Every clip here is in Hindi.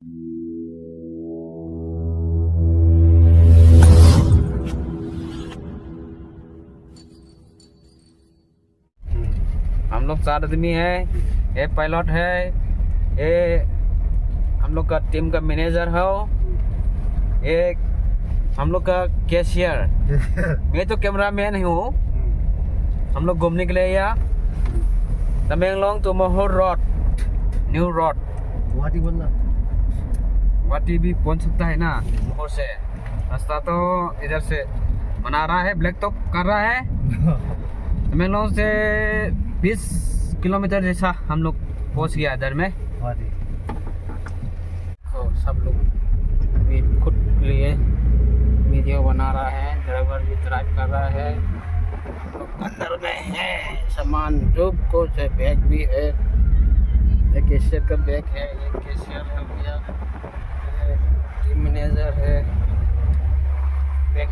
हम लोग 4 आदमी है। ये पायलट है, ये हम लोग का टीम का मैनेजर है, ये हम लोग का कैशियर। मैं तो कैमरामैन ही हूँ। हम लोग घूमने के लिए या तमेंगलोंग टू मोहोर रोड, न्यू रोड। गुवाहाटी बोलना, गुवाहाटी भी पहुंच सकता है ना मोहोर से। रास्ता तो इधर से बना रहा है, ब्लैक टॉप कर रहा है। तमेंगलोंग से 20 किलोमीटर जैसा हम लोग पहुंच गया इधर में। तो सब लोग भी खुद लिए वीडियो बना रहा है, ड्राइवर भी ड्राइव कर रहा है। हम लोग अंदर में है, सामान जो कुछ है, बैग भी है, एक कैशियर का बैग है, एक कैशियर है भैया, टीम मैनेजर है, बैग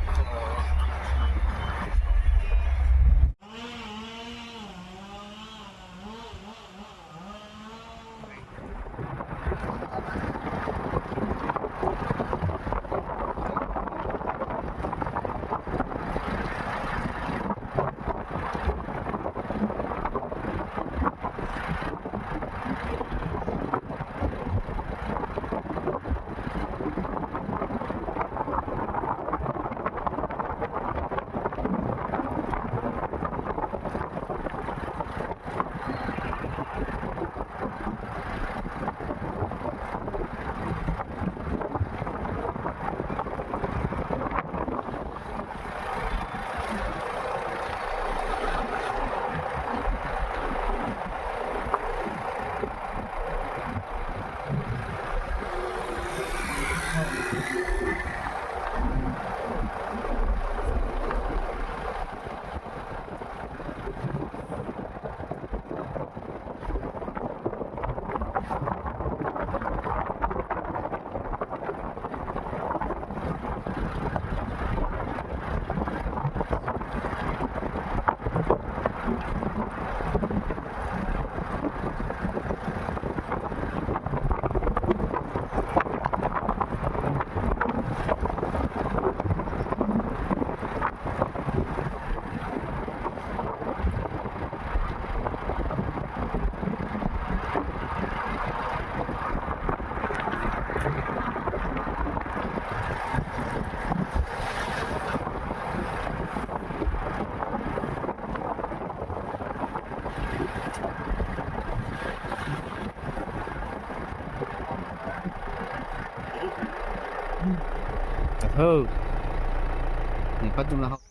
Ni patunglah